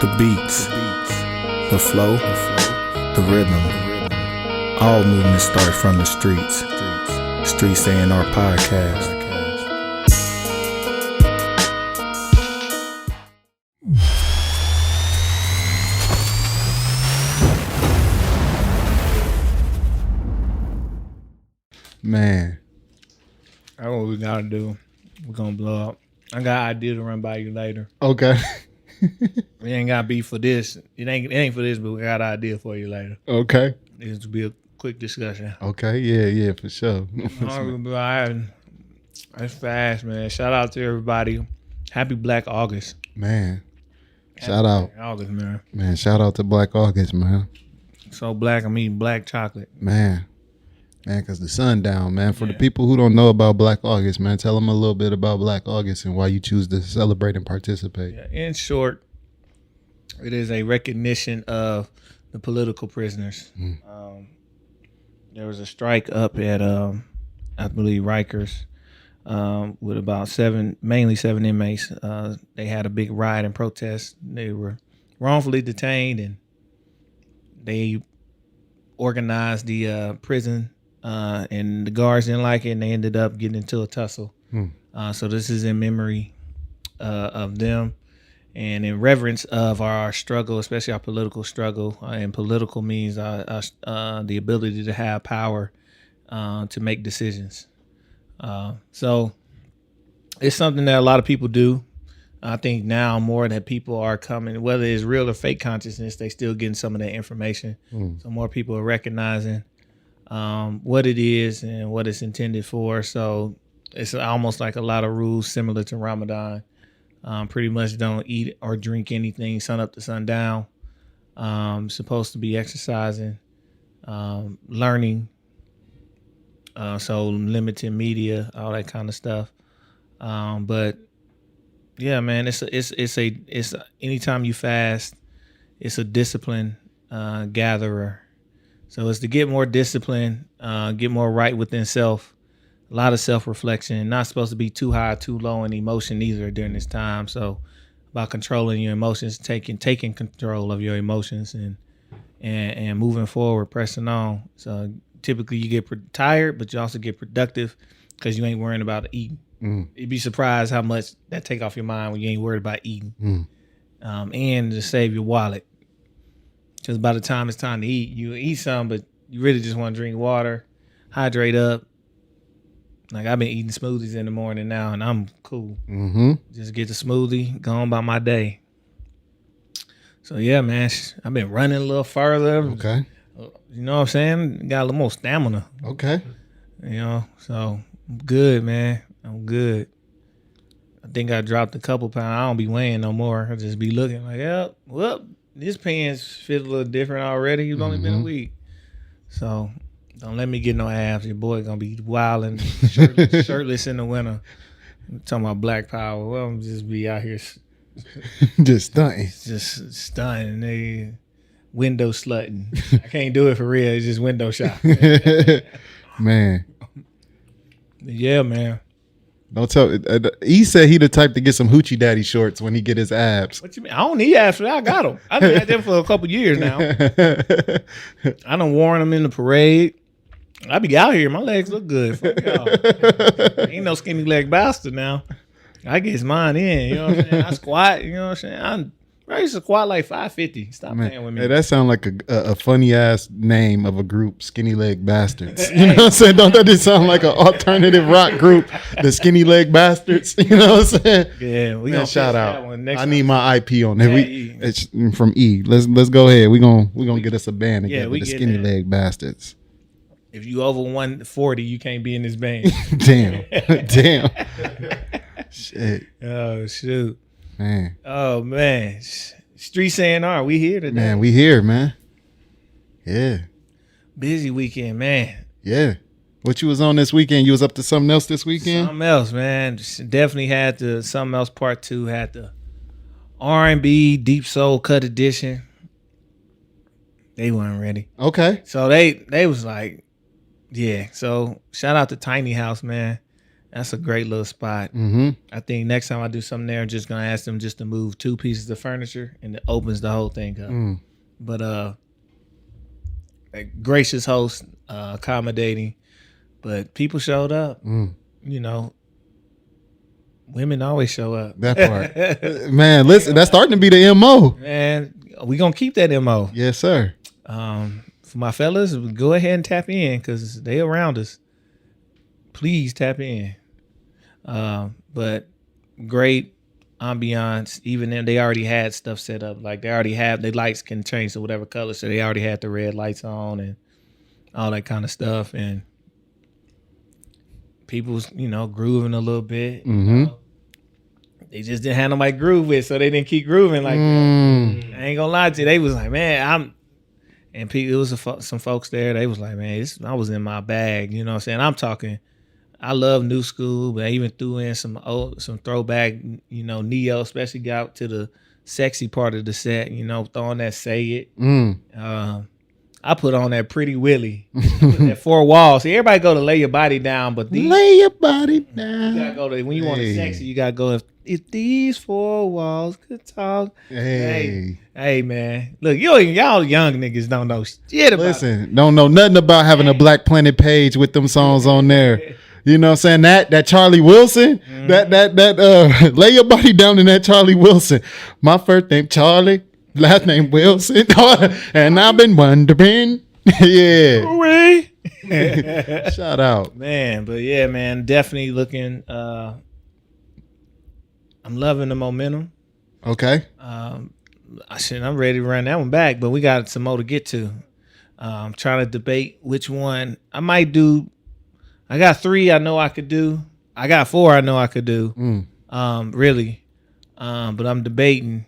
The beats, the flow, the rhythm. All movement starts from the streets. Streets A&R Podcast. Man, That's what we gotta do. We're gonna blow up. I got an idea to run by you later. okay. It ain't gotta be for this. It ain't for this, but we got an idea for you later. Okay. This will be a quick discussion. Okay. Yeah, for sure. All right, that's fast, man. Shout out to everybody. Happy Black August. Man, shout out. Black August, man. Man, shout out to Black August, man. So black, I'm eating black chocolate. Man, because the sun down, man. For the people who don't know about Black August, man, tell them a little bit about Black August and why you choose to celebrate and participate. Yeah, in short, it is a recognition of the political prisoners. There was a strike up at, I believe, Rikers with about mainly seven inmates. They had a big riot and protest. They were wrongfully detained, and they organized the prison, and the guards didn't like it, and they ended up getting into a tussle. So this is in memory of them and in reverence of our struggle, especially our political struggle. And political means the ability to have power to make decisions. So it's something that a lot of people do. I think now more that people are coming, whether it's real or fake consciousness, they still getting some of that information. So more people are recognizing what it is and what it's intended for. So it's almost like a lot of rules similar to Ramadan. Pretty much don't eat or drink anything sun up to sundown. Supposed to be exercising, learning. So limited media, all that kind of stuff. But yeah, man, it's anytime you fast, it's a discipline gatherer. So it's to get more discipline, get more right within self. A lot of self-reflection. Not supposed to be too high, too low in emotion either during this time. So about controlling your emotions, taking control of your emotions and moving forward, pressing on. So typically you get tired, but you also get productive because you ain't worrying about eating. You'd be surprised how much that take off your mind when you ain't worried about eating. And to save your wallet. Because by the time it's time to eat, you eat some, but you really just want to drink water, hydrate up. Like I've been eating smoothies in the morning now, and I'm cool. Just get the smoothie, go on by my day. So yeah, man, I've been running a little further. Okay. You know what I'm saying? Got a little more stamina. Okay. You know, so I'm good, man. I'm good. I think I dropped a couple pounds. I don't be weighing no more. I just be looking like, well, this pants fit a little different already. It's only been a week. So don't let me get no abs. Your boy gonna be wilding, shirtless in the winter. I'm talking about black power. Well, I'm just be out here just stunting. Just stunting. They window slutting. I can't do it for real. It's just window shop. Man. Yeah, man. Don't tell. He said he the type to get some hoochie daddy shorts when he get his abs. What you mean? I don't need abs for that. I got them. I've had them for a couple years now. I done worn them in the parade. I be out here. My legs look good. Fuck y'all. Ain't no skinny leg bastard now. I get mine in. You know what I'm saying? I squat. You know what I'm saying? I used to squat like 550. Stop playing with me. Hey, that sound like a funny ass name of a group, Skinny Leg Bastards. You know what I'm saying? Don't that just sound like an alternative rock group, the Skinny Leg Bastards? You know what I'm saying? Yeah, we gonna shout out. I need time. my IP on there. Yeah, it's from E. Let's go ahead. We gonna get us a band together. we The get Skinny that. Leg Bastards. If you over 140, you can't be in this band. Damn. Shit. Oh shoot. Man. Oh man. Streets A&R, we here today. Man, we here, man. Yeah. Busy weekend, man. Yeah. What you was on this weekend? You was up to something else this weekend? Something else, man. Definitely had the something else part 2, had the R&B Deep Soul Cut Edition. They weren't ready. Okay. So they was like, yeah. So shout out to Tiny House, man. That's a great little spot. Mm-hmm. I think next time I do something there, I'm just gonna ask them just to move 2 pieces of furniture, and it opens the whole thing up. But a gracious host, accommodating, but people showed up. You know, women always show up. That part, man. Listen, that's starting to be the MO. Man, we gonna keep that MO. Yes, sir. For my fellas, go ahead and tap in because they around us. Please tap in. But great ambiance. Even then, they already had stuff set up. Like they already have, their lights can change to whatever color. So they already had the red lights on and all that kind of stuff. And people's, grooving a little bit. They just didn't have nobody groove with, so they didn't keep grooving like that. I ain't gonna lie to you. They was like, man, and people, it was some folks there. They was like, man, I was in my bag. You know what I'm saying? I'm talking. I love new school, but I even threw in some throwback, neo, especially got out to the sexy part of the set, throwing that Say It. I put on that Pretty Willie, that 4 walls. See, everybody go to Lay Your Body Down, but lay your body down. You gotta go to, when you want it sexy, you gotta go, if these 4 walls could talk. Hey, man. Look, y'all young niggas don't know shit about Listen, don't know nothing about having a Black Planet page with them songs on there. You know what I'm saying? That Charlie Wilson, that Lay Your Body Down in that Charlie Wilson. My first name Charlie, last name Wilson, and I've been wondering. Yeah. Shout out. Man, but yeah, man, definitely looking, I'm loving the momentum. Okay. I'm ready to run that one back, but we got some more to get to. I'm trying to debate which one I might do. I got 3 I know I could do. I got 4 I know I could do. Really. But I'm debating.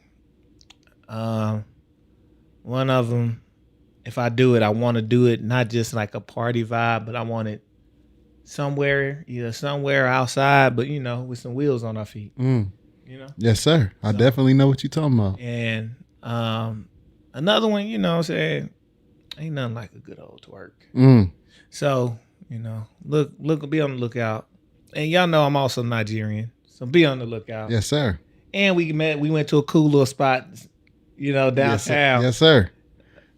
One of them, if I do it, I want to do it not just like a party vibe, but I want it somewhere outside, but with some wheels on our feet. Yes, sir. I definitely know what you're talking about. And another one, what I'm saying, ain't nothing like a good old twerk. So, look, be on the lookout. And y'all know I'm also Nigerian, so be on the lookout. Yes, sir. And we went to a cool little spot, downtown. Yes, sir.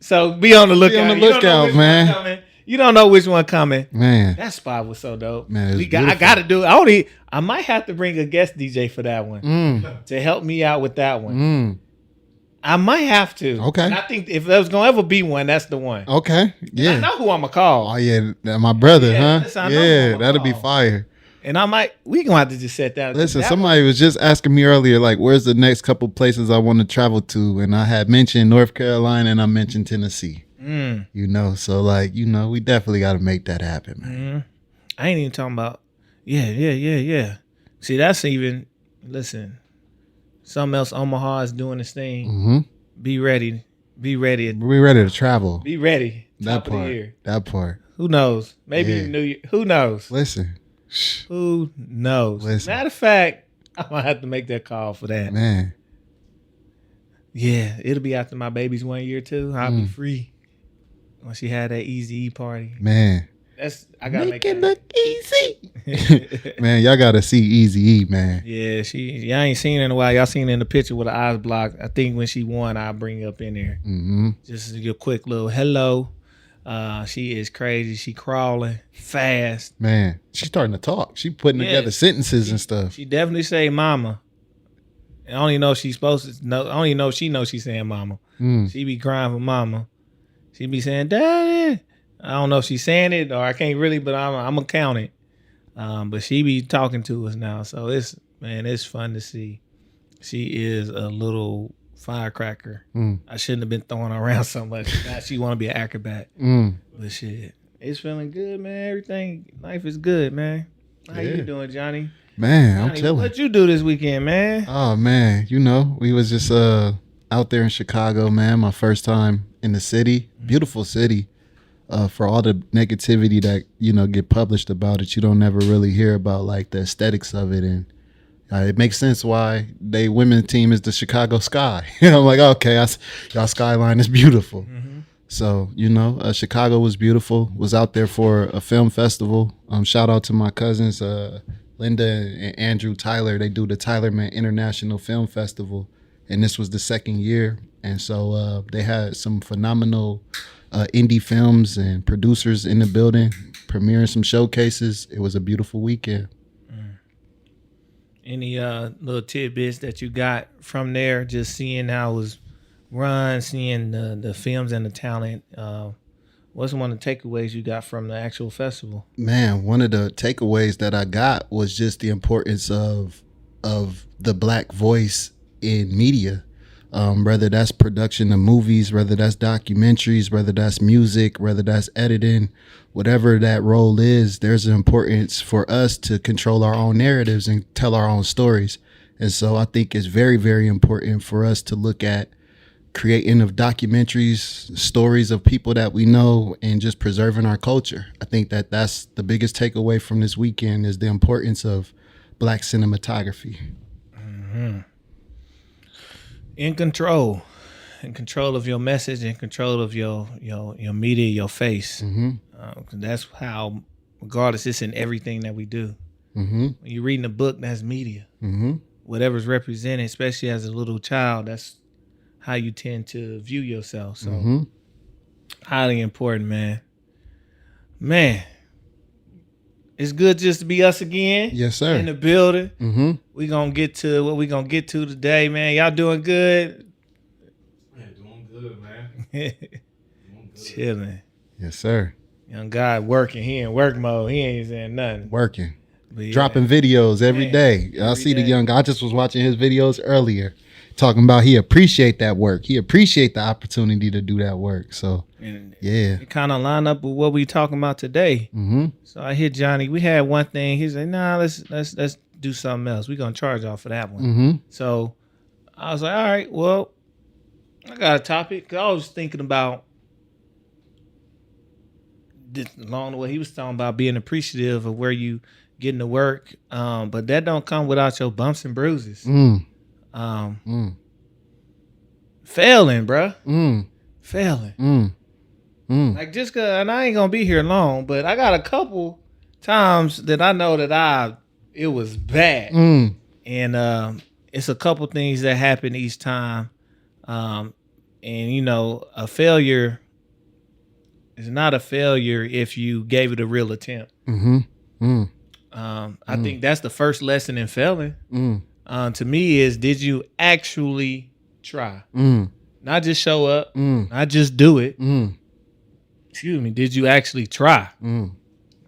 So be on the lookout. Be on the lookout, man. You don't know which one coming. Man. That spot was so dope. Man, I gotta do it. I might have to bring a guest DJ for that one to help me out with that one. I might have to. Okay. And I think if there's gonna ever be one, that's the one. Okay. Yeah. And I know who I'm gonna call. Oh yeah, my brother, huh? Listen, Yeah, that'll be fire. And we gonna have to just set that. Listen, somebody was just asking me earlier, like, where's the next couple places I want to travel to? And I had mentioned North Carolina and I mentioned Tennessee. So like, we definitely got to make that happen, man. I ain't even talking about. Yeah. See, that's even. Listen, something else. Omaha is doing its thing. Be ready. Be ready. We're ready to travel. Be ready. That Top of the part. year. That part. Who knows? Maybe Yeah. New Year. Who knows? Listen. Who knows? Listen. Matter of fact, I'm gonna have to make that call for that. Man. Yeah, it'll be after my baby's 1 year too. I'll be free when she had that Easy E party. Man. I gotta make it that. look easy. Man, y'all gotta see Easy E, man. Yeah, y'all ain't seen her in a while. Y'all seen her in the picture with her eyes blocked. I think when she won, I'll bring her up in there. Just your quick little hello. She is crazy. She crawling fast. Man, she's starting to talk. She putting together sentences and stuff. She definitely say mama. I don't even know if she's supposed to know. I don't even know if she knows she's saying mama. She be crying for mama. She be saying daddy. I don't know if she's saying it or I can't really, but I'm gonna count it. But she be talking to us now, so it's fun to see. She is a little firecracker. I shouldn't have been throwing her around so much. Now she want to be an acrobat. But shit, it's feeling good, man. Everything, life is good, man. How you doing, Johnny? Man, I'm chilling. What you do this weekend, man? Oh man, we was just out there in Chicago, man. My first time in the city, beautiful city. For all the negativity that get published about it, you don't never really hear about like the aesthetics of it, and it makes sense why they women's team is the Chicago Sky. I'm like, okay, y'all skyline is beautiful. So Chicago was beautiful. Was out there for a film festival. Shout out to my cousins, Linda and Andrew Tyler, they do the Tylerman International Film Festival, and this was the second year. And so they had some phenomenal indie films and producers in the building, premiering some showcases. It was a beautiful weekend. Any little tidbits that you got from there, just seeing how it was run, seeing the films and the talent? What's one of the takeaways you got from the actual festival? Man, one of the takeaways that I got was just the importance of the Black voice in media. Whether that's production of movies, whether that's documentaries, whether that's music, whether that's editing, whatever that role is, there's an importance for us to control our own narratives and tell our own stories. And so I think it's very, very important for us to look at creating of documentaries, stories of people that we know, and just preserving our culture. I think that that's the biggest takeaway from this weekend, is the importance of Black cinematography. Mm-hmm. In control of your message, in control of your media, your face. Mm-hmm. That's how, regardless, it's in everything that we do. Mm-hmm. When you're reading a book, that's media. Mm-hmm. Whatever's represented, especially as a little child, that's how you tend to view yourself. So, Mm-hmm. highly important, man. Man, it's good just to be us again. Yes, sir. In the building. Mm-hmm. We gonna get to what we gonna get to today, man. Y'all doing good? Man, doing good, man. Doing good. Chilling. Yes, sir. Young guy working. He in work mode. He ain't saying nothing. Working. But yeah. Dropping videos every Man, day. I every see the day. young guy. I just was watching his videos earlier, talking about he appreciate that work. He appreciate the opportunity to do that work. So, And yeah. it kind of line up with what we talking about today. Mm-hmm. So I hit Johnny. We had one thing. He said, "Nah, let's do something else. We gonna charge off for that one." Mm-hmm. So I was like, "All right, well, I got a topic." 'Cause I was thinking about this, along the way he was talking about being appreciative of where you getting to work, but that don't come without your bumps and bruises. Failing, bruh. Failing. Like just 'cause, and I ain't gonna be here long, but I got a couple times that I know that it was bad, and it's a couple things that happen each time, and you know, a failure is not a failure if you gave it a real attempt. I think that's the first lesson in failing. To me, is did you actually try? Not just show up, not just do it. Excuse me. Did you actually try?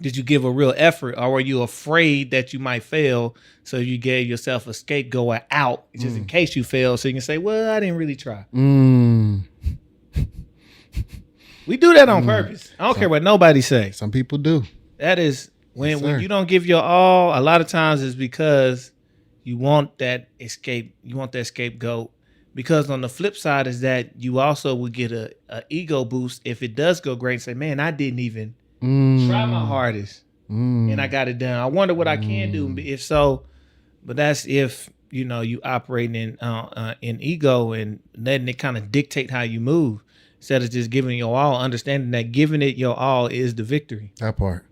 Did you give a real effort, or were you afraid that you might fail, so you gave yourself a scapegoat out just in case you fail, so you can say, "Well, I didn't really try." We do that on purpose. I don't care what nobody say. Some people do. That is when Yes, sir. you don't give your all. A lot of times it's because you want that escape. You want that scapegoat. Because on the flip side is that you also will get a ego boost if it does go great and say, "Man, I didn't even try my hardest and I got it done. I wonder what I can do." If so, but that's if you know you operating in ego and letting it kind of dictate how you move instead of just giving your all. Understanding that giving it your all is the victory. That part.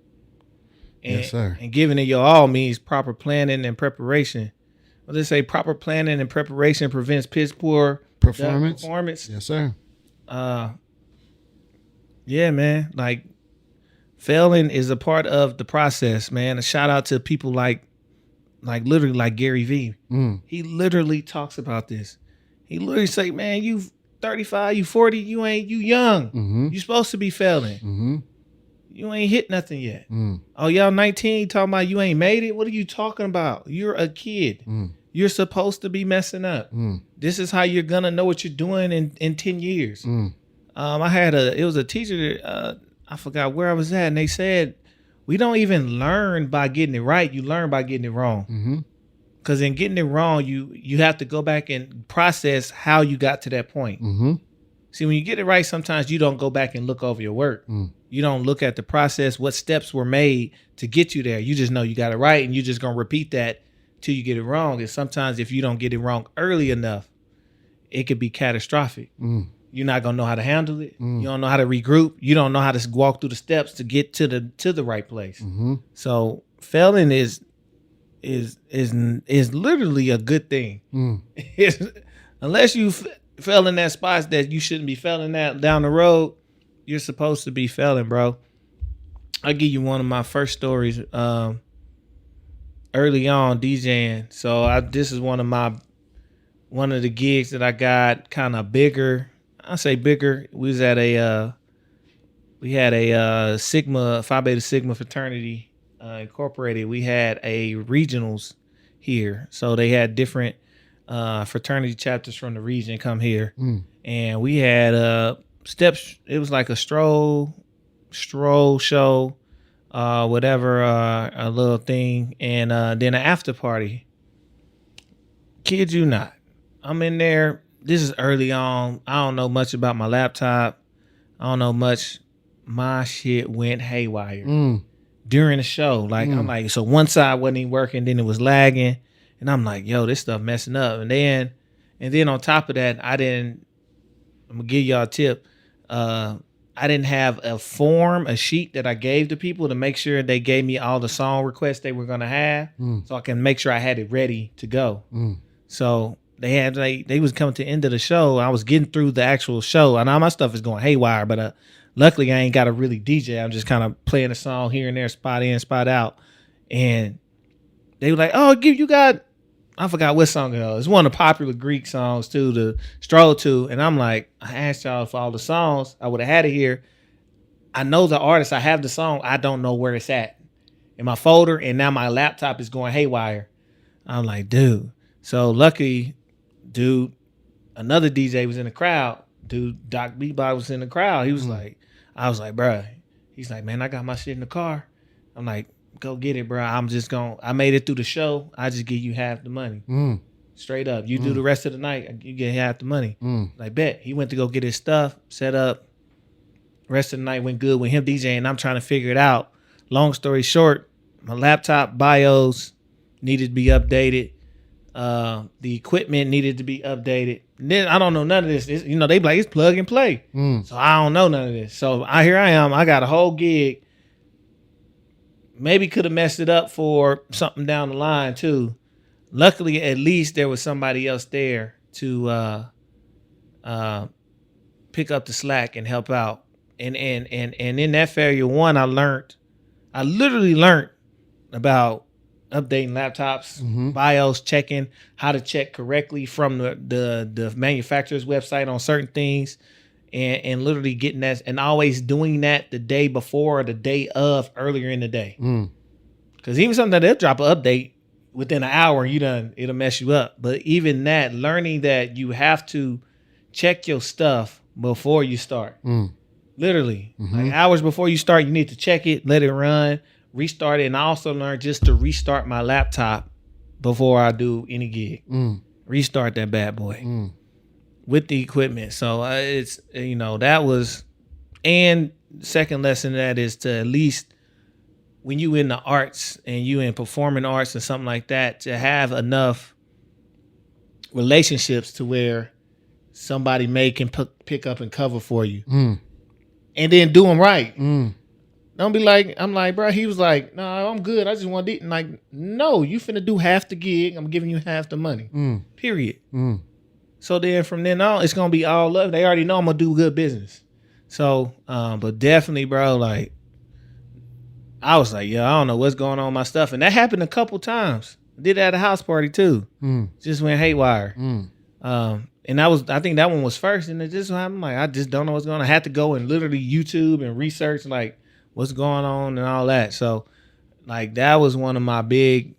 And, Yes, sir. And giving it your all means proper planning and preparation. Let's say proper planning and preparation prevents piss poor performance. Yes, sir. Yeah, man. Like failing is a part of the process, man. A shout out to people like literally like Gary Vee. He literally talks about this. He literally say, "Man, you 35, you 40, you young. You supposed to be failing. You ain't hit nothing yet. Oh, y'all 19 talking about you ain't made it? What are you talking about? You're a kid. You're supposed to be messing up. This is how you're gonna know what you're doing in 10 years." It was a teacher, I forgot where I was at, and they said, we don't even learn by getting it right. You learn by getting it wrong. Because in getting it wrong, you have to go back and process how you got to that point. See, when you get it right, sometimes you don't go back and look over your work. You don't look at the process, what steps were made to get you there. You just know you got it right, and you're just going to repeat that till you get it wrong. And sometimes if you don't get it wrong early enough, it could be catastrophic. You're not going to know how to handle it. You don't know how to regroup. You don't know how to walk through the steps to get to the right place. So failing is is literally a good thing. Mm. Unless you fell in that spots that you shouldn't be felling that down the road, you're supposed to be felling, bro. I'll give you one of my first stories. Early on DJing, so this is one of the gigs that I got kind of bigger. I say bigger. We was at we had a Phi Beta Sigma fraternity incorporated. We had a regionals here, so they had different fraternity chapters from the region come here, and we had steps. It was like a stroll show. Whatever, a little thing, and then an after party. Kid you not, I'm in there. This is early on. I don't know much about my laptop. I don't know much. My shit went haywire during the show. Like I'm like, so one side wasn't even working, then it was lagging, and I'm like, yo, this stuff messing up. And then on top of that, I'm gonna give y'all a tip. I didn't have a sheet that I gave to people to make sure they gave me all the song requests they were going to have so I can make sure I had it ready to go. So they was coming to the end of the show. I was getting through the actual show and all my stuff is going haywire, but luckily I ain't got to really DJ. I'm just kind of playing a song here and there, spot in, spot out. And they were like, oh, you got, I forgot what song it was. It's one of the popular Greek songs too, to stroll to. And I'm like, I asked y'all for all the songs. I would have had it here. I know the artist. I have the song. I don't know where it's at in my folder. And now my laptop is going haywire. I'm like, dude. So lucky, dude, another DJ was in the crowd. Dude, Doc Bebop was in the crowd. He was like, I was like, bruh. He's like, man, I got my shit in the car. I'm like, go get it, bro. I made it through the show. I just give you half the money. Straight up. You do the rest of the night, you get half the money. Like, bet. He went to go get his stuff, set up. Rest of the night went good with him DJing. I'm trying to figure it out. Long story short, my laptop BIOS needed to be updated. The equipment needed to be updated. And then I don't know none of this. They be like, it's plug and play. So I don't know none of this. So here I am. I got a whole gig. Maybe could have messed it up for something down the line too. Luckily, at least there was somebody else there to pick up the slack and help out. And in that failure one, I literally learned about updating laptops, BIOS, checking how to check correctly from the manufacturer's website on certain things. And literally getting that and always doing that the day before or the day of earlier in the day. Because even something that they'll drop an update within an hour, it'll mess you up. But even that, learning that you have to check your stuff before you start. Literally. Like hours before you start, you need to check it, let it run, restart it. And I also learned just to restart my laptop before I do any gig. Restart that bad boy. With the equipment. So it's, that was, and second lesson of that is to at least when you in the arts and you in performing arts and something like that, to have enough relationships to where somebody can pick up and cover for you. And then do them right. Don't be like, I'm like, bro, he was like, no, I'm good. I just want to eat. And like, no, you finna do half the gig. I'm giving you half the money. Period. So then from then on, it's going to be all love. They already know I'm going to do good business. So, but definitely, bro, like, I was like, I don't know what's going on with my stuff. And that happened a couple times. I did it at a house party too. Just went haywire. And I think that one was first. And it just happened. Like, I just don't know what's going on. I had to go and literally YouTube and research like what's going on and all that. So like, that was one of my big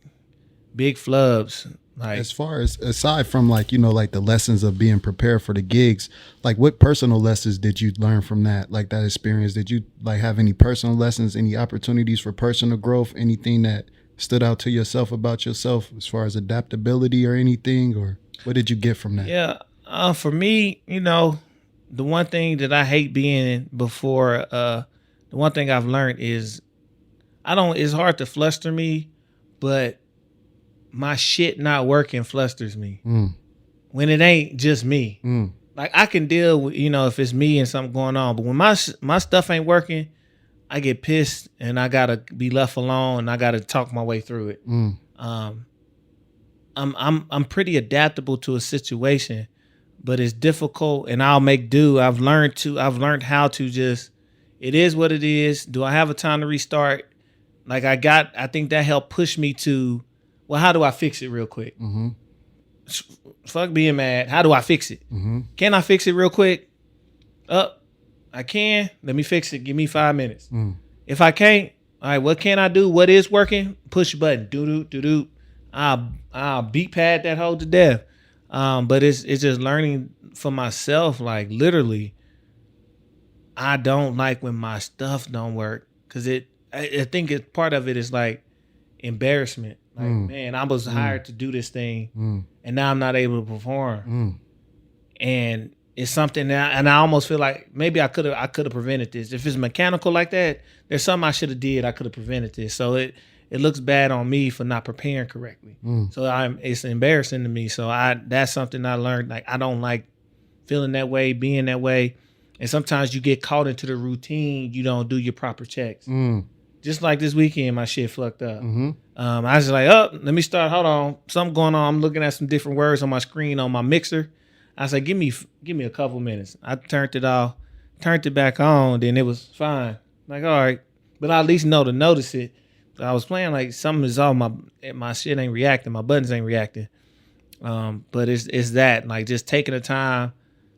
flubs. Like, as far as aside from like the lessons of being prepared for the gigs, like what personal lessons did you learn from that, like that experience? Did you like have any personal lessons, any opportunities for personal growth, anything that stood out to yourself about yourself as far as adaptability or anything, or what did you get from that? For me, the one thing that I hate being before, the one thing I've learned is it's hard to fluster me, but my shit not working flusters me when it ain't just me. Like I can deal with, if it's me and something going on, but when my stuff ain't working, I get pissed and I gotta be left alone and I gotta talk my way through it. I'm pretty adaptable to a situation, but it's difficult, and I'll make do. I've learned how to just. It is what it is. Do I have a time to restart? Like I think that helped push me to, well, how do I fix it real quick? Mm-hmm. Fuck being mad. How do I fix it? Mm-hmm. Can I fix it real quick? I can. Let me fix it. Give me 5 minutes. If I can't, all right, what can I do? What is working? Push a button. Do. I'll beat pad that hole to death. But it's just learning for myself. Like literally, I don't like when my stuff don't work because I think part of it is like embarrassment. Like man, I was hired to do this thing, and now I'm not able to perform. And it's something that, and I almost feel like maybe I could have prevented this. If it's mechanical like that, there's something I should have did. I could have prevented this. So it looks bad on me for not preparing correctly. So it's embarrassing to me. So that's something I learned. Like I don't like feeling that way, being that way. And sometimes you get caught into the routine. You don't do your proper checks. Just like this weekend, my shit fucked up. I was just like, let me start. Hold on, something going on. I'm looking at some different words on my screen on my mixer. I was like, give me a couple minutes. I turned it off, turned it back on, then it was fine. Like, all right, but I at least know to notice it. So I was playing like something is off. My shit ain't reacting. My buttons ain't reacting. But it's that like just taking the time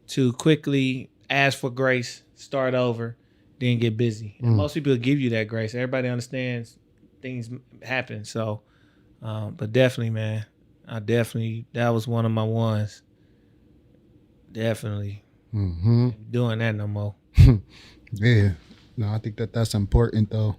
to quickly ask for grace, start over, then get busy. And most people give you that grace. Everybody understands things happen. So, but definitely, man, that was one of my ones. Definitely doing that no more. Yeah. No, I think that's important though,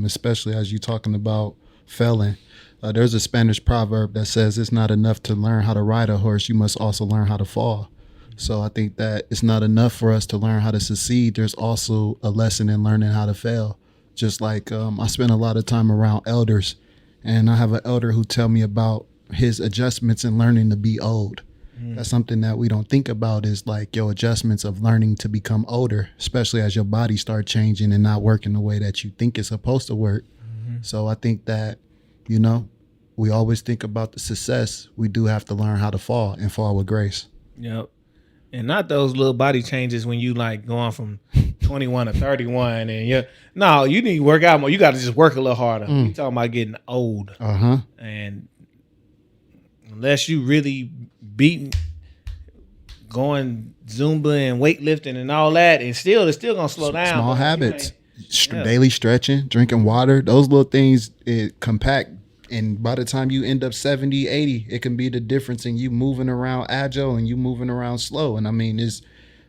especially as you're talking about failing. There's a Spanish proverb that says it's not enough to learn how to ride a horse. You must also learn how to fall. So I think that it's not enough for us to learn how to succeed. There's also a lesson in learning how to fail. Just like I spend a lot of time around elders, and I have an elder who tell me about his adjustments in learning to be old. That's something that we don't think about is like your adjustments of learning to become older, especially as your body start changing and not working the way that you think it's supposed to work. So I think that, we always think about the success. We do have to learn how to fall and fall with grace. Yep. And not those little body changes when you like going from 21 to 31 and you need to work out more. You got to just work a little harder. You talking about getting old. And unless you really going Zumba and weightlifting and all that, and it's still gonna slow down. Small habits, daily stretching, drinking water, those little things compact. And by the time you end up 70, 80, it can be the difference in you moving around agile and you moving around slow. And I mean, it's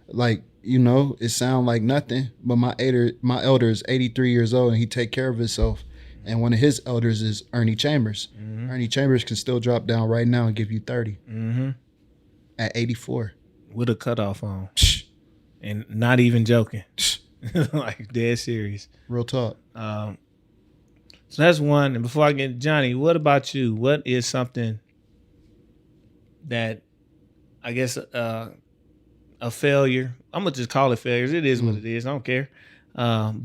like, it sounds like nothing, but my elder is 83 years old and he take care of himself. And one of his elders is Ernie Chambers. Ernie Chambers can still drop down right now and give you 30 at 84. With a cutoff on. And not even joking. Like dead serious. Real talk. So that's one. And before I get to Johnny, what about you? What is something that I guess a failure? I'm gonna just call it failures. It is what it is. I don't care. And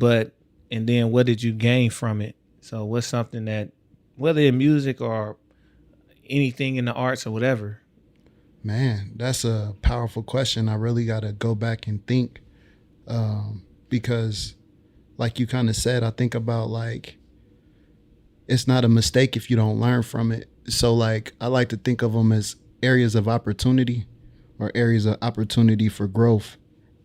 then what did you gain from it? So what's something that, whether in music or anything in the arts or whatever? Man, that's a powerful question. I really got to go back and think because like you kind of said, I think about like, it's not a mistake if you don't learn from it. So like, I like to think of them as areas of opportunity or areas of opportunity for growth.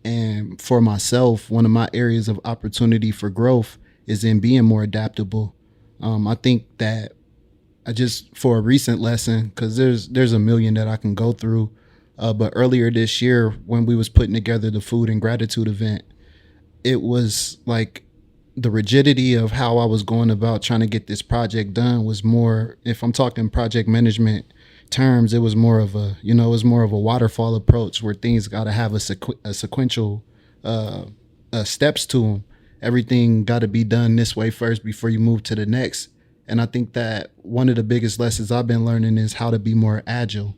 And for myself, one of my areas of opportunity for growth is in being more adaptable. I think that for a recent lesson, because there's a million that I can go through. But earlier this year, when we was putting together the food and gratitude event, it was like the rigidity of how I was going about trying to get this project done was more, if I'm talking project management terms, it was more of a, waterfall approach where things got to have a sequential steps to them. Everything got to be done this way first before you move to the next. And I think that one of the biggest lessons I've been learning is how to be more agile.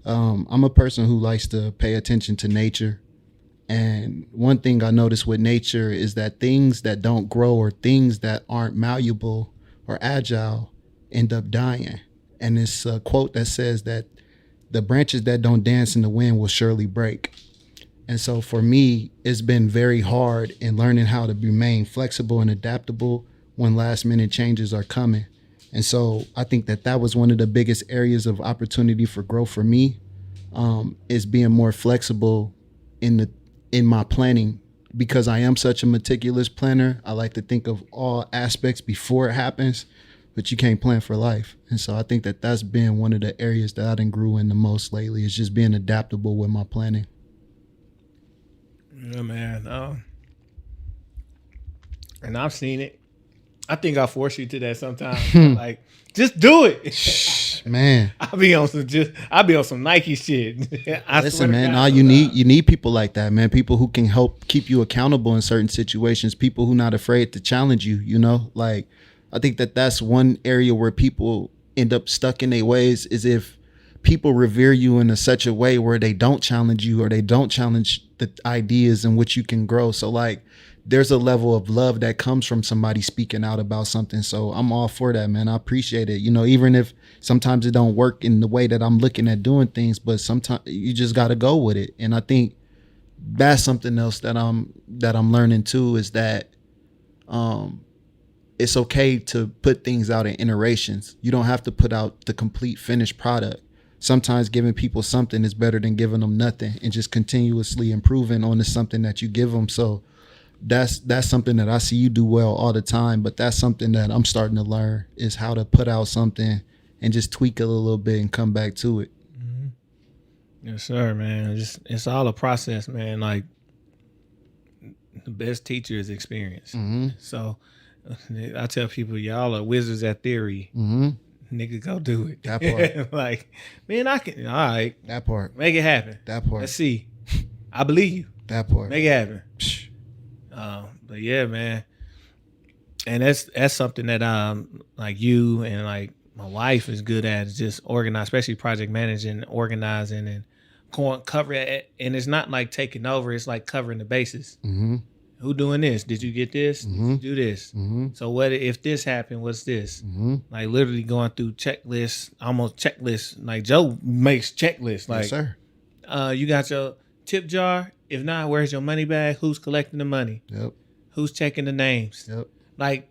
I'm a person who likes to pay attention to nature. And one thing I noticed with nature is that things that don't grow or things that aren't malleable or agile end up dying. and it's a quote that says that the branches that don't dance in the wind will surely break. And so for me, it's been very hard in learning how to remain flexible and adaptable when last minute changes are coming. And so I think that was one of the biggest areas of opportunity for growth for me, is being more flexible in my planning, because I am such a meticulous planner. I like to think of all aspects before it happens, but you can't plan for life. And so I think that that's been one of the areas that I done grew in the most lately, is just being adaptable with my planning. Yeah, man. And I've seen it. I think I force you to that sometimes. Like, just do it, man. I'll be on some Nike shit. Listen, man. You need people like that, man. People who can help keep you accountable in certain situations. People who not afraid to challenge you. You know, like I think that that's one area where people end up stuck in their ways, is if people revere you in such a way where they don't challenge you, or they don't challenge the ideas in which you can grow. So like, there's a level of love that comes from somebody speaking out about something. So I'm all for that, man. I appreciate it. You know, even if sometimes it don't work in the way that I'm looking at doing things, but sometimes you just got to go with it. And I think that's something else that I'm learning too, is that it's okay to put things out in iterations. You don't have to put out the complete finished product. Sometimes giving people something is better than giving them nothing, and just continuously improving on the something that you give them. So that's something that I see you do well all the time, but that's something that I'm starting to learn, is how to put out something and just tweak it a little bit and come back to it. Mm-hmm. Yes, sir, man. It's all a process, man. Like, the best teacher is experience. Mm-hmm. So I tell people, y'all are wizards at theory. Mm-hmm. Nigga, go do it. That part. Like, man, I can. All right. That part. Make it happen. That part. Let's see. I believe you. That part. Make it happen. But yeah, man. And that's something that like you and like my wife is good at, is just organize, especially project managing, organizing, and cover it. And it's not like taking over. It's like covering the bases. Mm-hmm. Who doing this? Did you get this? Mm-hmm. Do this. Mm-hmm. So what if this happened? What's this? Mm-hmm. Like literally going through checklists, almost checklists. Like Joe makes checklists. Like, yes, sir. You got your tip jar. If not, where's your money bag? Who's collecting the money? Yep. Who's checking the names? Yep. Like,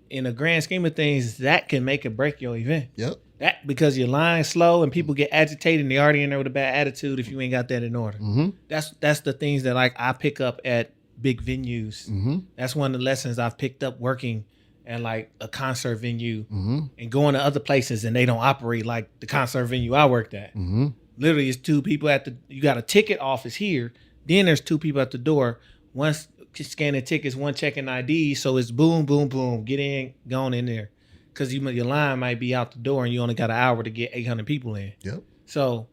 in the grand scheme of things, that can make or break your event. Yep. That, because you're lying slow and people get agitated and they already in there with a bad attitude if you ain't got that in order. Mm-hmm. That's the things that like I pick up at big venues. Mm-hmm. That's one of the lessons I've picked up working at like a concert venue, mm-hmm. and going to other places and they don't operate like the concert venue I worked at. Mm-hmm. Literally, it's two people you got a ticket office here. Then there's two people at the door. One's scanning tickets, one checking ID. So it's boom, boom, boom. Get in, going in there. Because your line might be out the door and you only got an hour to get 800 people in. Yep. So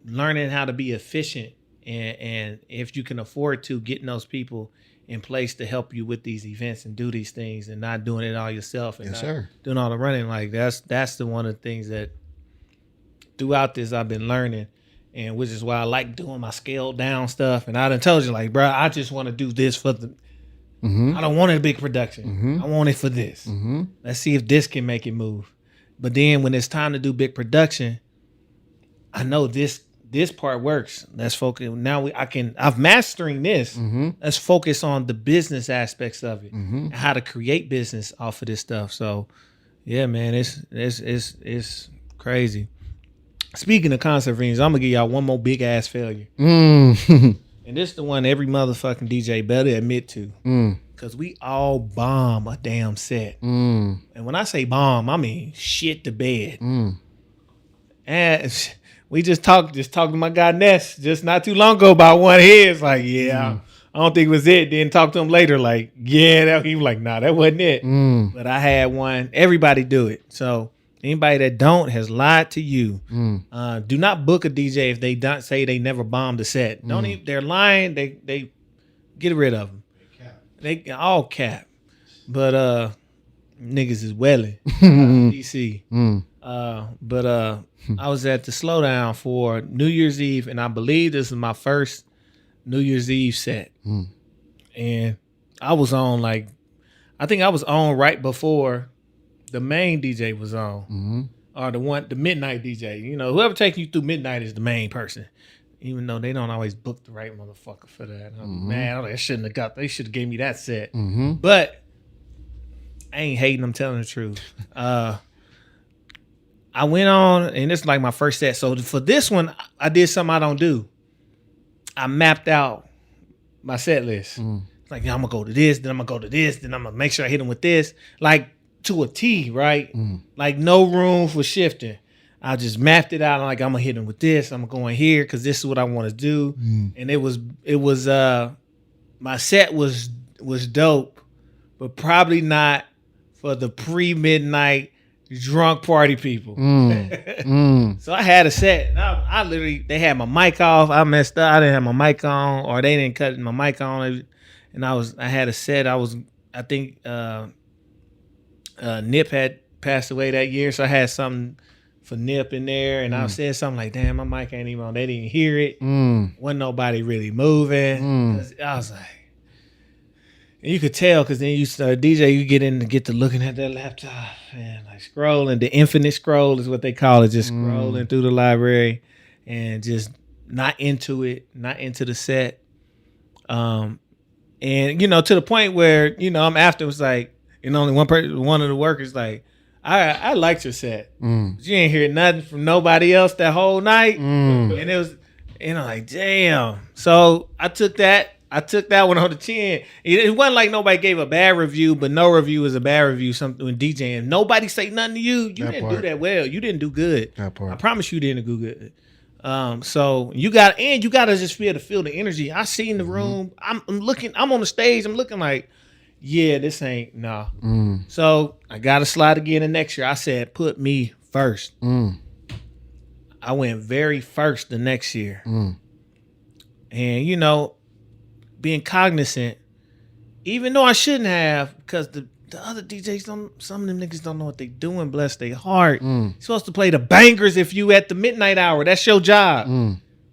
learning how to be efficient, and if you can afford to, getting those people in place to help you with these events and do these things, and not doing it all yourself, and yes, sir. Doing all the running. Like that's the one of the things that throughout this I've been learning, and which is why I like doing my scaled down stuff. And I done told you, like, bro, I just want to do this for the. Mm-hmm. I don't want a big production. Mm-hmm. I want it for this. Mm-hmm. Let's see if this can make it move. But then when it's time to do big production, I know this part works. Let's focus. Now I'm mastering this. Mm-hmm. Let's focus on the business aspects of it, mm-hmm. and how to create business off of this stuff. So yeah, man, it's crazy. Speaking of concert venues, I'm gonna give y'all one more big ass failure. And this is the one every motherfucking DJ better admit to. Cause we all bomb a damn set. And when I say bomb, I mean shit to bed. And we just talked to my guy Ness just not too long ago about one of his. Like, yeah, I don't think it was it. Then talk to him later. Like, yeah, he was like, nah, that wasn't it. But I had one. Everybody do it. So anybody that don't has lied to you. Do not book a DJ if they don't say they never bombed a set. Don't even. They're lying. They get rid of them. They all cap. But niggas is welling. DC. But I was at the Slowdown for New Year's Eve, and I believe this is my first New Year's Eve set. And I was on I think I was on right before the main DJ was on. or the midnight DJ. You know, whoever taking you through midnight is the main person. Even though they don't always book the right motherfucker for that. I'm mad. They shouldn't have got. They should have gave me that set. But I ain't hating. I'm telling the truth. I went on, and this is like my first set. So for this one, I did something I don't do. I mapped out my set list. It's like, yeah, I'm gonna go to this, then I'm gonna go to this, then I'm gonna make sure I hit them with this, like to a T, right? Like no room for shifting. I just mapped it out. I'm like, I'm gonna hit them with this. I'm going here because this is what I want to do. And it was my set was dope, but probably not for the pre-midnight drunk party people. So I had a set. I literally, they had my mic off. I messed up. I didn't have my mic on, or they didn't cut my mic on. And I had a set. I think Nip had passed away that year, so I had something for Nip in there, and I said something like, "Damn, my mic ain't even on." They didn't hear it. Wasn't nobody really moving. I was like, and you could tell because then you start DJ, you get to looking at that laptop and like scrolling. The infinite scroll is what they call it, just scrolling through the library and just not into it, not into the set. And you know, to the point where, you know, I'm after, it was like, you know, only one of the workers like, I liked your set. But you ain't hear nothing from nobody else that whole night. And it was, you know, like, damn. So I took that one on the chin. It wasn't like nobody gave a bad review, but no review is a bad review. Something when DJing, nobody say nothing to you. You didn't do that well. You didn't do good. That part. I promise you didn't do good. So you got to just be able to feel the energy. I see in the room. I'm looking. I'm on the stage. I'm looking like, yeah, this ain't nah. So I got to slide again the next year. I said, put me first. I went very first the next year, and you know, being cognizant, even though I shouldn't have, because the other DJs some of them niggas don't know what they doing. Bless their heart. You're supposed to play the bangers if you at the midnight hour. That's your job.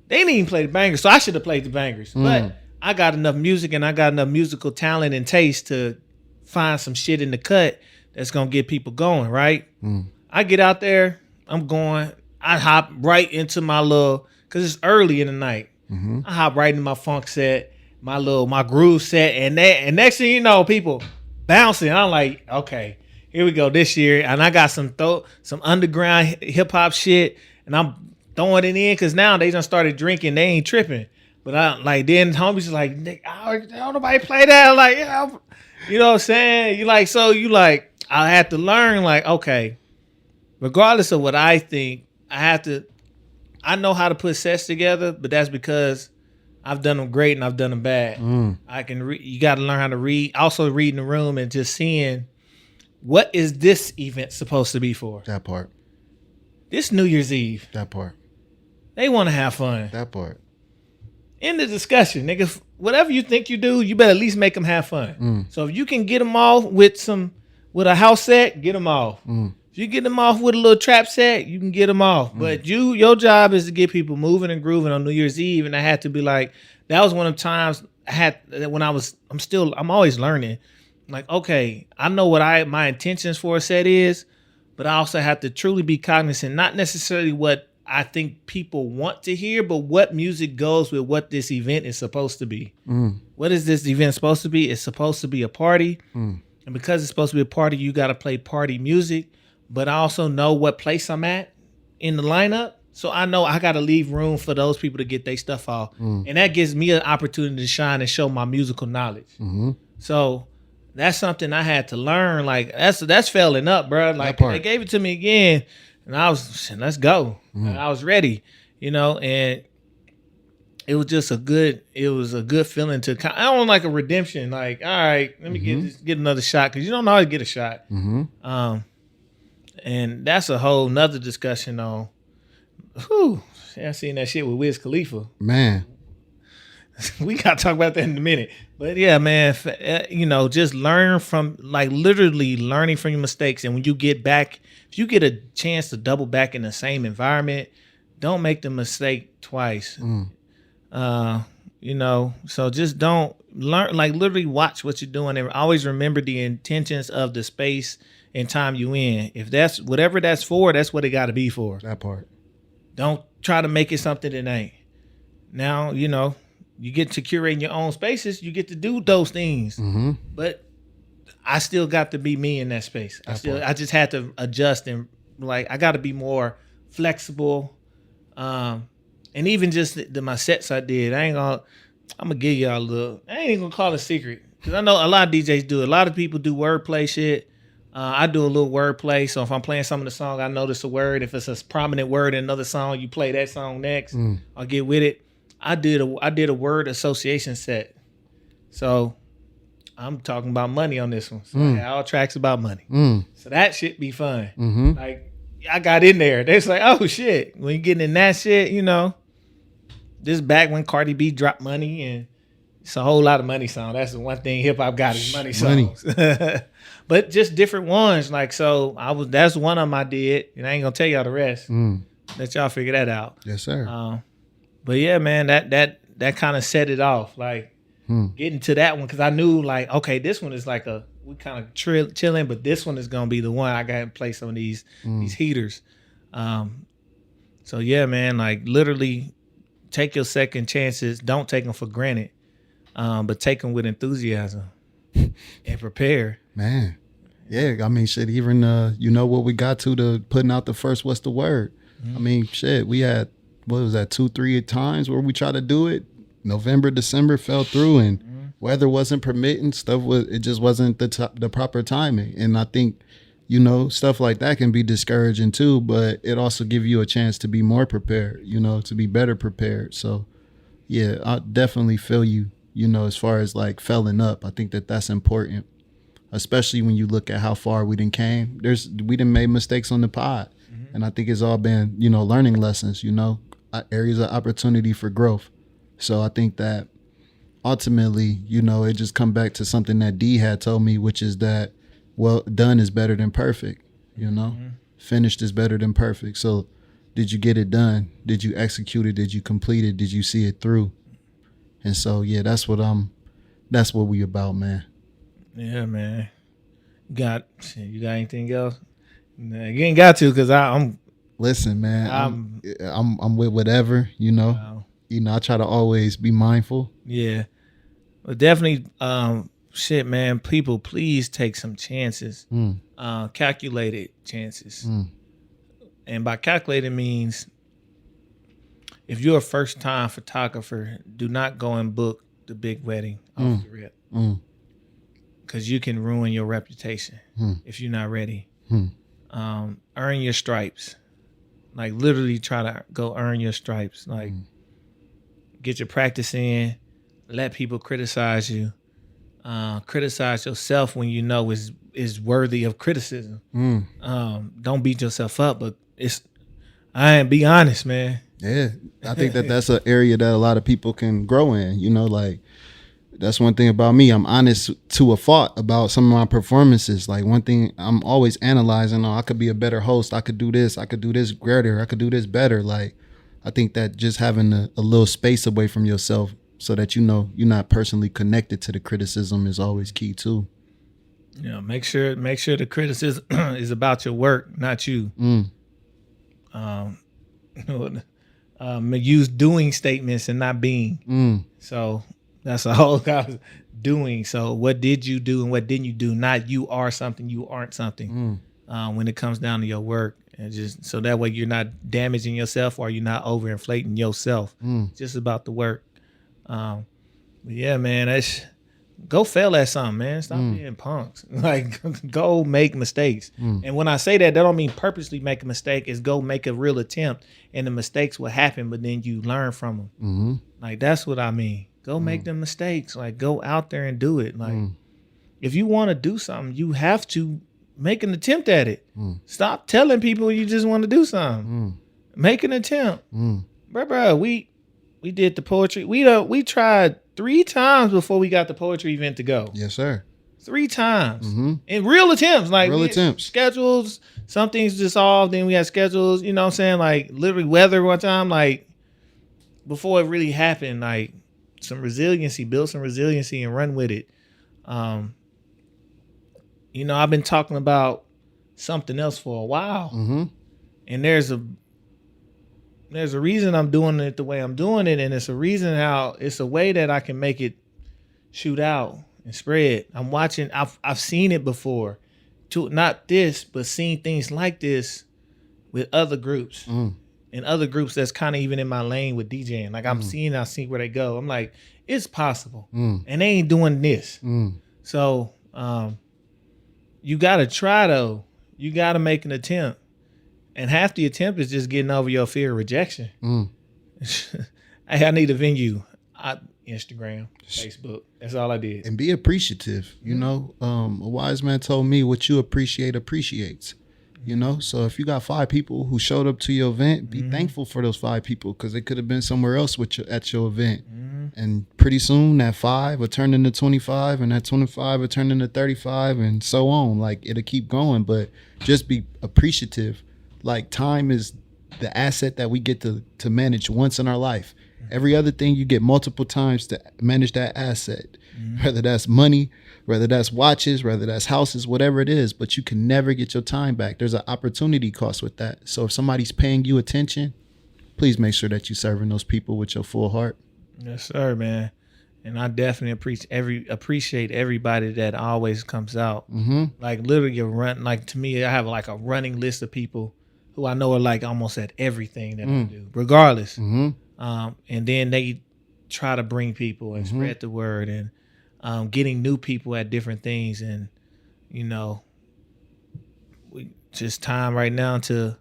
They didn't even play the bangers, so I should have played the bangers. But I got enough music and I got enough musical talent and taste to find some shit in the cut that's gonna get people going, right? I get out there, I'm going, I hop right into my little, cause it's early in the night. I hop right into my funk set, my groove set, and next thing you know, people bouncing. I'm like, okay, here we go this year. And I got some underground hip hop shit, and I'm throwing it in because now they done started drinking, they ain't tripping. But I like then homies like, don't nobody play that. Like, yeah, you know what I'm saying? You I had to learn, like, okay, regardless of what I think, I know how to put sets together, but that's because I've done them great and I've done them bad. You got to learn how to read, also reading the room and just seeing what is this event supposed to be for. That part. This New Year's Eve. That part. They want to have fun. That part. In the discussion, nigga, whatever you think you do, you better at least make them have fun. So if you can get them off with a house set, get them off. If you get them off with a little trap set, you can get them off. But your job is to get people moving and grooving on New Year's Eve. And I had to be like, that was one of the times I had when I'm always learning. Like, okay, I know what my intentions for a set is, but I also have to truly be cognizant, not necessarily what I think people want to hear, but what music goes with what this event is supposed to be. What is this event supposed to be? It's supposed to be a party. And because it's supposed to be a party, you got to play party music. But I also know what place I'm at in the lineup. So I know I got to leave room for those people to get their stuff off. And that gives me an opportunity to shine and show my musical knowledge. So that's something I had to learn. Like, that's failing up, bro. Like, they gave it to me again. And I was, let's go. And I was ready, you know, and it was just a good feeling to, I don't like a redemption. Like, all right, let me get another shot. Cause you don't always get a shot. And that's a whole nother discussion on, I seen that shit with Wiz Khalifa. Man. We got to talk about that in a minute. But yeah, man, you know, just learn from, like, literally learning from your mistakes. And when you get back, if you get a chance to double back in the same environment, don't make the mistake twice. You know, so just don't learn, like, literally watch what you're doing and always remember the intentions of the space and time you in. If that's whatever that's for, that's what it got to be for. That part. Don't try to make it something that ain't. Now, you know, you get to curating your own spaces, you get to do those things. Mm-hmm. But I still got to be me in that space. I just had to adjust and like I got to be more flexible. And even just my sets I did, I'm gonna give y'all a little. I ain't even gonna call it a secret because I know a lot of DJs do it. A lot of people do wordplay shit. I do a little wordplay. So if I'm playing some of the song, I notice a word. If it's a prominent word in another song, you play that song next. I'll get with it. I did a word association set. So I'm talking about money on this one. So I had all tracks about money. So that shit be fun. Mm-hmm. Like I got in there. They're like, oh shit. When you getting in that shit, you know. This back when Cardi B dropped money and it's a whole lot of money song. That's the one thing hip hop got is money songs. But just different ones. Like so that's one of them I did. And I ain't gonna tell y'all the rest. Let y'all figure that out. Yes, sir. But yeah, man, that kind of set it off. Like getting to that one because I knew like, okay, this one is like we kind of chilling, but this one is gonna be the one I gotta play some of these heaters. So yeah, man, like literally take your second chances. Don't take them for granted, but take them with enthusiasm and prepare. Man, yeah, I mean, shit, even, you know what we got to putting out the first, what's the word? I mean, shit, we had, what was that, 2-3 times where we tried to do it. November, December fell through and weather wasn't permitting. It just wasn't the proper timing. And I think, you know, stuff like that can be discouraging too, but it also give you a chance to be more prepared, you know, to be better prepared. So yeah, I definitely feel you, you know, as far as like felling up. I think that's important, especially when you look at how far we done came. We done made mistakes on the pod. And I think it's all been, you know, learning lessons, you know, areas of opportunity for growth. So I think that ultimately, you know, it just come back to something that D had told me, which is that, well, done is better than perfect, you know? Finished is better than perfect. So did you get it done? Did you execute it? Did you complete it? Did you see it through? And so, yeah, that's what we about, man. Yeah, man. You got anything else? Nah, you ain't got to because I'm. Listen, man, I'm with whatever, you know. Wow. You know, I try to always be mindful. Yeah, but definitely, shit, man. People, please take some chances, calculated chances. And by calculated means, if you're a first-time photographer, do not go and book the big wedding off the rip, because you can ruin your reputation if you're not ready. Earn your stripes. Like literally try to go earn your stripes. Like get your practice in. Let people criticize you. Criticize yourself when you know is worthy of criticism. Don't beat yourself up, but be honest, man. Yeah, I think that's an area that a lot of people can grow in. You know, like that's one thing about me. I'm honest to a fault about some of my performances. Like one thing I'm always analyzing, I could be a better host. I could do this greater. I could do this better. Like I think that just having a little space away from yourself so that you know you're not personally connected to the criticism is always key too. Yeah, make sure the criticism is about your work, not you. Use doing statements and not being. So that's a whole lot of doing. So what did you do and what didn't you do? Not you are something, you aren't something. When it comes down to your work, and just so that way you're not damaging yourself or you're not overinflating yourself. Just about the work. But yeah, man, go fail at something, man. Stop being punks. Like go make mistakes. And when I say that don't mean purposely make a mistake. It's go make a real attempt, and the mistakes will happen, but then you learn from them. Like that's what I mean. Go make them mistakes. Like go out there and do it. Like if you want to do something, you have to make an attempt at it. Stop telling people you just want to do something. Make an attempt. Bro, we did the poetry. We tried 3 times before we got the poetry event to go. Yes, sir. 3 times. And real attempts. Like real attempts. Schedules. Some things dissolved. Then we had schedules, you know what I'm saying? Like literally weather one time. Like before it really happened, like some resiliency, build some resiliency and run with it. You know, I've been talking about something else for a while. Mm-hmm. And there's a reason I'm doing it the way I'm doing it, and it's a reason how it's a way that I can make it shoot out and spread. I'm watching. I've seen it before, not this, but seen things like this with other groups and other groups that's kind of even in my lane with DJing. Like I see where they go. I'm like, it's possible, and they ain't doing this. So you gotta try though. You gotta make an attempt. And half the attempt is just getting over your fear of rejection. Hey, I need a venue. Instagram, Facebook. That's all I did. And be appreciative. You know, a wise man told me what you appreciate appreciates. You know, so if you got 5 people who showed up to your event, be thankful for those 5 people because they could have been somewhere else at your event. And pretty soon that 5 will turn into 25 and that 25 will turn into 35 and so on. Like it'll keep going, but just be appreciative. Like time is the asset that we get to manage once in our life. Every other thing you get multiple times to manage that asset, whether that's money, whether that's watches, whether that's houses, whatever it is, but you can never get your time back. There's an opportunity cost with that. So if somebody's paying you attention, please make sure that you're serving those people with your full heart. Yes, sir, man. And I definitely appreciate everybody that always comes out. Like literally to me, I have like a running list of people who I know are like almost at everything that I do, regardless. And then they try to bring people and spread the word and getting new people at different things. And, you know, we just time right now to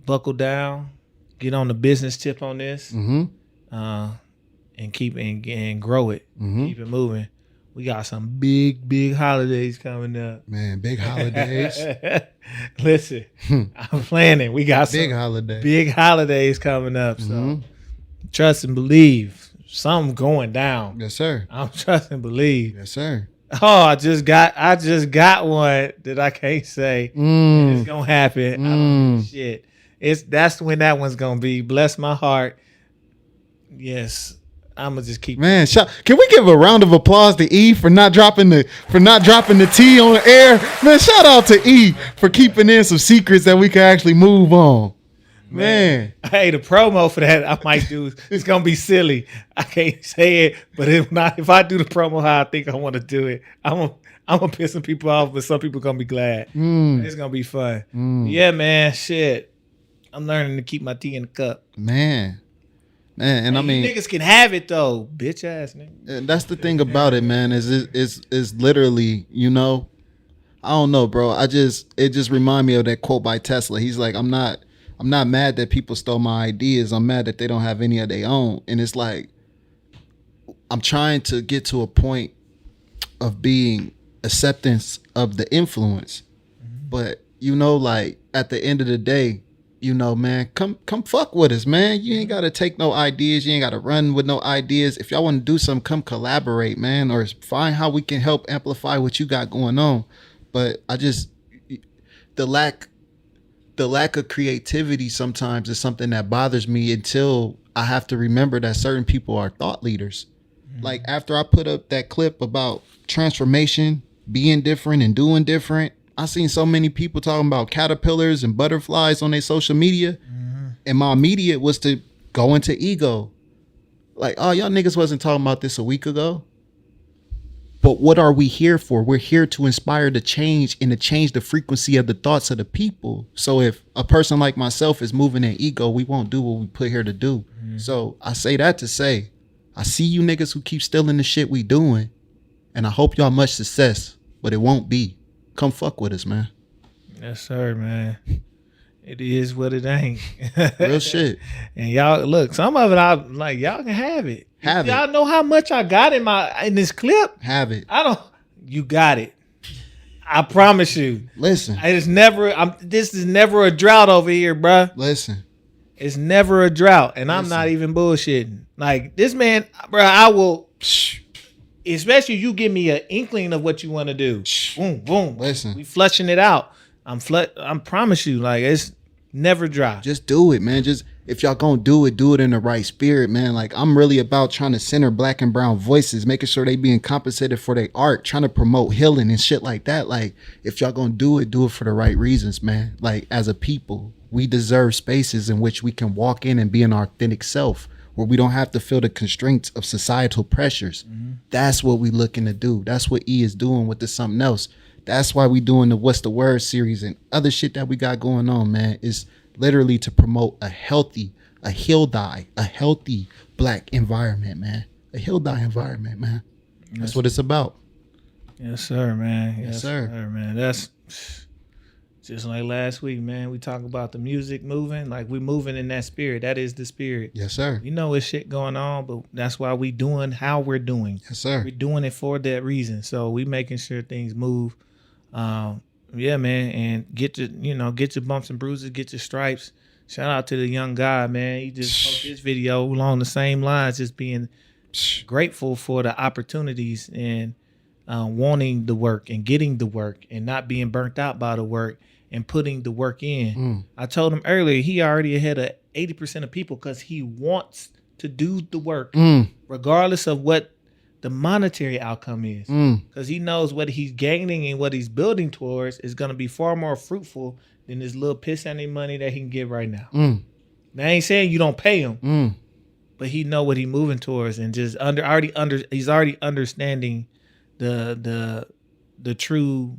buckle down, get on the business tip on this, and keep and grow it, keep it moving. We got some big holidays coming up. Man, big holidays. Listen, I'm planning. We got some big holidays coming up. So trust and believe. Something going down. Yes, sir. I'm trust and believe. Yes, sir. Oh, I just got one that I can't say. It's gonna happen. I don't give a shit. That's when that one's gonna be. Bless my heart. Yes. I'm gonna just keep. Man, can we give a round of applause to E for not dropping the T on the air? Man, shout out to E for keeping in some secrets that we can actually move on. Man. Hey, the promo for that I might do. It's gonna be silly. I can't say it, but if I do the promo how I think I want to do it, I'm gonna piss some people off, but some people gonna be glad. It's gonna be fun. Yeah, man. Shit, I'm learning to keep my tea in the cup. Man, and I mean, you niggas can have it though, bitch ass nigga. That's the thing about it, man. Is literally, you know, I don't know, bro. It just remind me of that quote by Tesla. He's like, I'm not mad that people stole my ideas. I'm mad that they don't have any of their own. And it's like, I'm trying to get to a point of being acceptance of the influence, but you know, like at the end of the day, you know, man, come fuck with us, man. You ain't got to take no ideas. You ain't got to run with no ideas. If y'all want to do something, come collaborate, man, or find how we can help amplify what you got going on. But the lack of creativity sometimes is something that bothers me until I have to remember that certain people are thought leaders. Like after I put up that clip about transformation, being different and doing different, I seen so many people talking about caterpillars and butterflies on their social media. And my immediate was to go into ego. Like, oh, y'all niggas wasn't talking about this a week ago. But what are we here for? We're here to inspire the change and to change the frequency of the thoughts of the people. So if a person like myself is moving in ego, we won't do what we put here to do. So I say that to say, I see you niggas who keep stealing the shit we doing. And I hope y'all much success, but it won't be. Come fuck with us, man. Yes, sir, man. It is what it ain't. Real shit. And y'all, look, some of it, I like, y'all can have it. Y'all know how much I got in this clip? Have it. You got it. I promise you. Listen. This is never a drought over here, bruh. Listen. It's never a drought. And I'm not even bullshitting. Like, this man, bruh, I will... Especially if you give me an inkling of what you want to do. Boom, boom. Listen. We flushing it out. I promise you, like, it's never dry. Just do it, man. if y'all gonna do it in the right spirit, man. Like, I'm really about trying to center black and brown voices, making sure they being compensated for their art, trying to promote healing and shit like that. Like, if y'all gonna do it for the right reasons, man. Like, as a people, we deserve spaces in which we can walk in and be an authentic self, where we don't have to feel the constraints of societal pressures. That's what we looking to do. That's what E is doing with the something else. That's why we doing the What's the Word series and other shit that we got going on, man. Is literally to promote a healthy black environment, man. A Hildi environment, man. That's what it's about. Yes, sir, man. Yes, sir. Man. That's just like last week, man. We talk about the music moving, like we moving in that spirit. That is the spirit. Yes, sir. You know, it's shit going on, but that's why we doing how we're doing. Yes, sir. We're doing it for that reason. So we making sure things move. Yeah, man, and get your bumps and bruises, get your stripes. Shout out to the young guy, man. He just posted this video along the same lines, just being grateful for the opportunities and wanting the work and getting the work and not being burnt out by the work and putting the work in. I told him earlier, he already ahead of 80% of people because he wants to do the work regardless of what the monetary outcome is, because he knows what he's gaining and what he's building towards is going to be far more fruitful than this little piss any money that he can get right now. Now, I ain't saying you don't pay him, but he know what he's moving towards and just he's already understanding the true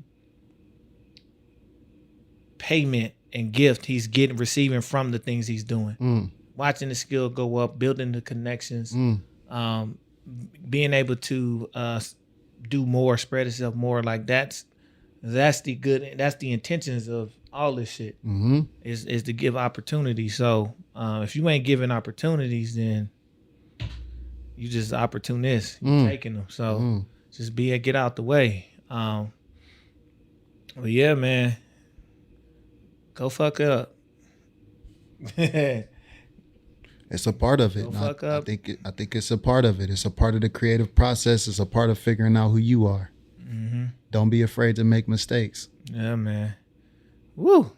payment and gift he's receiving from the things he's doing. Watching the skill go up, building the connections, being able to do more, spread itself more. Like that's the intentions of all this shit. Is to give opportunities. So if you ain't giving opportunities, then you just opportunist. You taking them. So just get out the way. But yeah, man, go fuck up. It's a part of it. Fuck up. I think it's a part of it. It's a part of the creative process. It's a part of figuring out who you are. Don't be afraid to make mistakes. Yeah, man. Woo.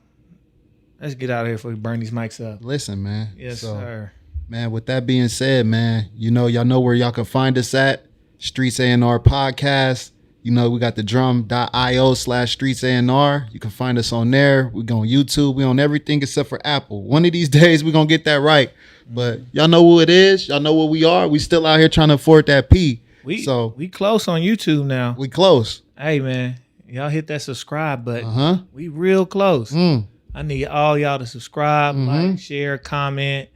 Let's get out of here before we burn these mics up. Listen, man. Yes, sir. Man, with that being said, man, y'all know where y'all can find us at. Streets A&R Podcast. We got the drum.io/Streets A&R. You can find us on there. We go on YouTube. We on everything except for Apple. One of these days, we're going to get that right. But y'all know who it is. Y'all know what we are. We still out here trying to afford that P. We close on YouTube now. We close. Hey, man. Y'all hit that subscribe button. We real close. I need all y'all to subscribe, like, share, comment,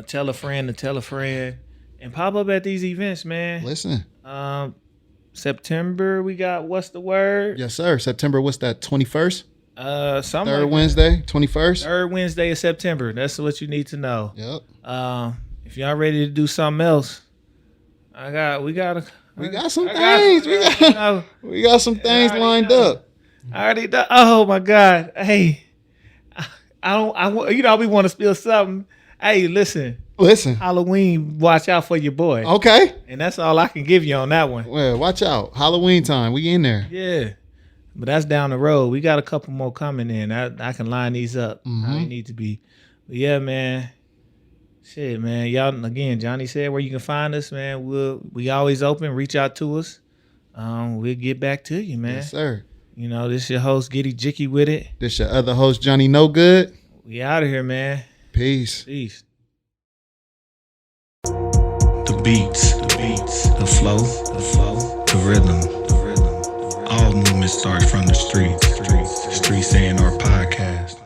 tell a friend to tell a friend, and pop up at these events, man. Listen. September, we got What's the Word? Yes, sir. September, what's that, 21st? Third Wednesday, 21st? Third Wednesday of September. That's what you need to know. Yep. If y'all ready to do something else, we got some things. We got some things lined up. I already done. Oh my God. Hey, we want to spill something. Hey, listen. Halloween, watch out for your boy. Okay. And that's all I can give you on that one. Well, watch out. Halloween time. We in there. Yeah. But that's down the road. We got a couple more coming in. I can line these up how they need to be. But yeah, man. Shit, man. Y'all, again, Johnny said where you can find us, man. We always open. Reach out to us. We'll get back to you, man. Yes, sir. This your host, getEJIKEwithit. This your other host, Jonny Knogood. We out of here, man. Peace. The beats, the flow, the rhythm. All movement starts from the streets. Streets A&R Podcast.